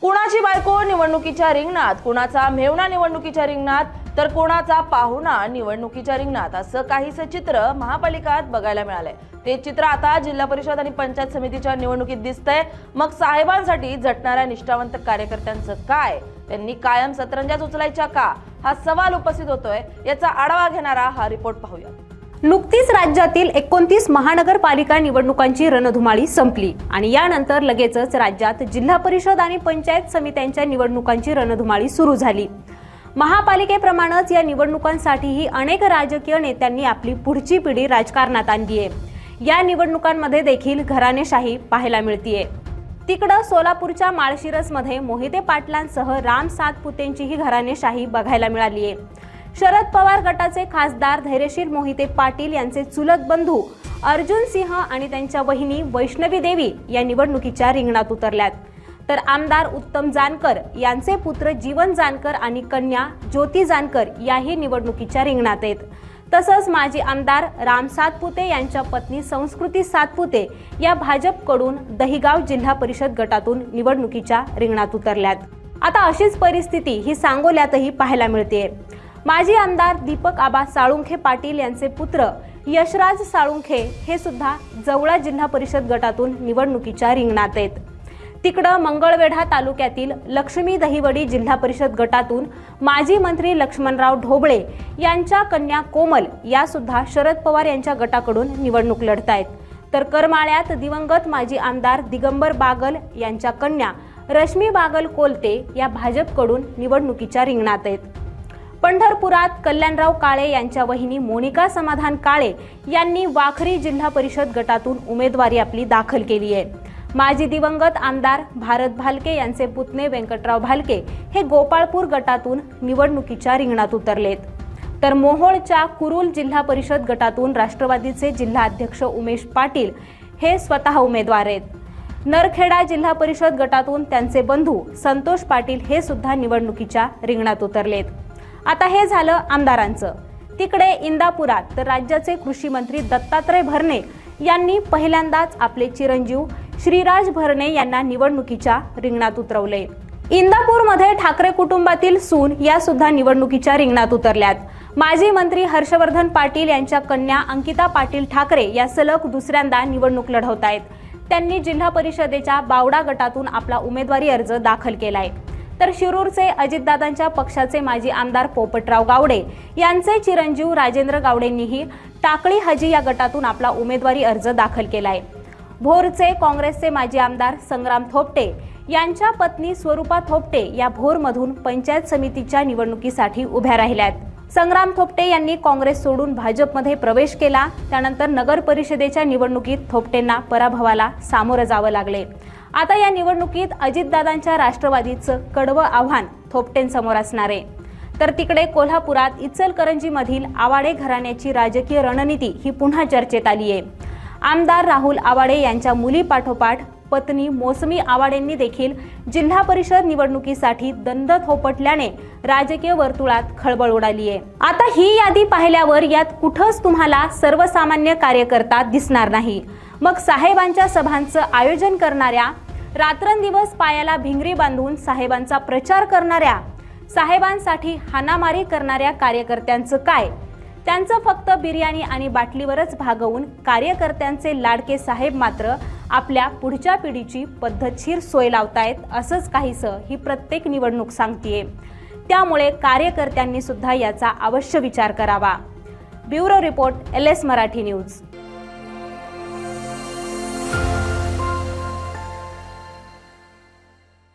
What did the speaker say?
कुणाची बायको निवडणुकीच्या रिंगणात, कुणाचा मेहुणा निवडणुकीच्या रिंगणात, तर कोणाचा पाहुणा निवडणुकीच्या रिंगणात, असं काहीसं चित्र महापालिकात बघायला मिळालंय। ते चित्र आता जिल्हा परिषद आणि पंचायत समितीच्या निवडणुकीत दिसतंय। मग साहेबांसाठी झटणाऱ्या निष्ठावंत कार्यकर्त्यांचं काय? त्यांनी कायम सतरंजाच उचलायच्या का? हा सवाल उपस्थित होतोय। याचा आढावा घेणारा हा रिपोर्ट पाहूया। नुकतीच राज्यातील 29 महानगरपालिका निवडणुकांची रणधुमाळी संपली आणि यानंतर लगेचच राज्यात जिल्हा परिषद आणि पंचायत समित्यांच्या निवडणुकांची रणधुमाळी सुरू झाली। महापालिकेप्रमाणेच या निवडणुकांसाठीही अनेक राजकीय नेत्यांनी आपली पुढची पिढी राजकारणात आणली आहे। या निवडणुकांमध्ये देखील घराणेशाही पाहायला मिळतीये। तिकडं सोलापूरच्या माळशिरसमध्ये मोहिते पाटलांसह राम सातपुतेंचीही घराणेशाही बघायला मिळाली आहे। शरद पवार गटाचे खासदार धैर्यशील मोहिते पाटील यांचे चुलत बंधू अर्जुन सिंह आणि त्यांच्या वहिनी वैष्णवी देवी या निवडणुकीच्या रिंगणात उतरल्यात, तर आमदार उत्तम जानकर यांचे पुत्र जीवन जानकर आणि कन्या ज्योती जानकर याही निवडणुकीच्या रिंगणात आहेत। तसंच माजी आमदार राम सातपुते यांच्या पत्नी संस्कृती सातपुते या भाजपकडून दहिगाव जिल्हा परिषद गटातून निवडणुकीच्या रिंगणात उतरल्यात। आता अशीच परिस्थिती ही सांगोल्यातही पाहायला मिळते। माजी आमदार दीपक आबा साळुंखे पाटील यांचे पुत्र यशराज साळुंखे हे सुद्धा जवळा जिल्हा परिषद गटातून निवडणुकीच्या रिंगणात आहेत। तिकडं मंगळवेढा तालुक्यातील लक्ष्मी दहिवडी जिल्हा परिषद गटातून माजी मंत्री लक्ष्मणराव ढोबळे यांच्या कन्या कोमल या सुद्धा शरद पवार यांच्या गटाकडून निवडणूक लढतायत, तर करमाळ्यात दिवंगत माजी आमदार दिगंबर बागल यांच्या कन्या रश्मी बागल कोलते या भाजपकडून निवडणुकीच्या रिंगणात आहेत। पंढरपुरात कल्याणराव काळे यांच्या वहिनी मोनिका समाधान काळे यांनी वाखरी जिल्हा परिषद गटातून उमेदवारी आपली दाखल केली आहे। माजी दिवंगत आमदार भारत भालके यांचे पुतणे व्यंकटराव भालके हे गोपाळपूर गटातून निवडणुकीच्या रिंगणात उतरलेत, तर मोहोळच्या कुरुल जिल्हा परिषद गटातून राष्ट्रवादीचे जिल्हा अध्यक्ष उमेश पाटील हे स्वतः उमेदवार आहेत। नरखेडा जिल्हा परिषद गटातून त्यांचे बंधू संतोष पाटील हे सुद्धा निवडणुकीच्या रिंगणात उतरलेत। आता हे झालं आमदारांचं। तिकडे इंदापुरात तर राज्याचे कृषी मंत्री दत्तात्रय भरणे यांनी पहिल्यांदाच आपले चिरंजीव श्रीराज भरणे यांना निवडणुकीच्या रिंगणात उतरवले। इंदापूरमध्ये ठाकरे कुटुंबातील सून या सुद्धा निवडणुकीच्या रिंगणात उतरल्यात। माजी मंत्री हर्षवर्धन पाटील यांच्या कन्या अंकिता पाटील ठाकरे या सलग दुसऱ्यांदा निवडणूक लढवत आहेत। त्यांनी जिल्हा परिषदेच्या बावडा गटातून आपला उमेदवारी अर्ज दाखल केलाय, तर शिरूरचे अजितदादांच्या पक्षाचे माजी आमदार पोपटराव गावडे यांचे चिरंजीव राजेंद्र गावडेंनीही टाकळी हजी या गटातून आपला उमेदवारी अर्ज दाखल केलाय। भोरचे काँग्रेसचे माजी आमदार संग्राम थोपटे यांच्या पत्नी स्वरूपा थोपटे या भोरमधून पंचायत समितीच्या निवडणुकीसाठी उभ्या राहिल्यात। संग्राम थोपटे यांनी काँग्रेस सोडून भाजपमध्ये प्रवेश केला, त्यानंतर नगर परिषदेच्या निवडणुकीत थोपटेंना पराभवाला सामोरं जावं लागले। आता या निवडणुकीत अजितदादांच्या राष्ट्रवादीचं कडवं आव्हान थोपटेंसमोर असणार आहे। तर तिकडे कोल्हापुरात इचलकरंजीमधील आवाडे घराण्याची राजकीय रणनीती ही पुन्हा चर्चेत आली आहे। आमदार राहुल आवाडे यांच्या मुलीपाठोपाठ पत्नी मोसमी आवाडेंनी देखील जिल्हा परिषद निवडणुकीसाठी दंड थोपटल्याने राजकीय वर्तुळात खळबळ उडाली आहे। आता ही यादी पाहिल्यावर यात कुठंच तुम्हाला सर्वसामान्य कार्यकर्ता दिसणार नाही। मग साहेबांच्या सभांचं आयोजन करणाऱ्या, रात्रंदिवस पायाला भिंगरी बांधून साहेबांचा प्रचार करणाऱ्या, साहेबांसाठी हाणामारी करणाऱ्या कार्यकर्त्यांचं काय? त्यांचं फक्त बिर्याणी आणि बाटलीवरच भागवून कार्यकर्त्यांचे लाडके साहेब मात्र आपल्या पुढच्या पिढीची पद्धतशीर सोय लावतायत, असंच काहीसं ही प्रत्येक निवडणूक सांगतेय। त्यामुळे कार्यकर्त्यांनी सुद्धा याचा अवश्य विचार करावा। Bureau report LS Marathi news.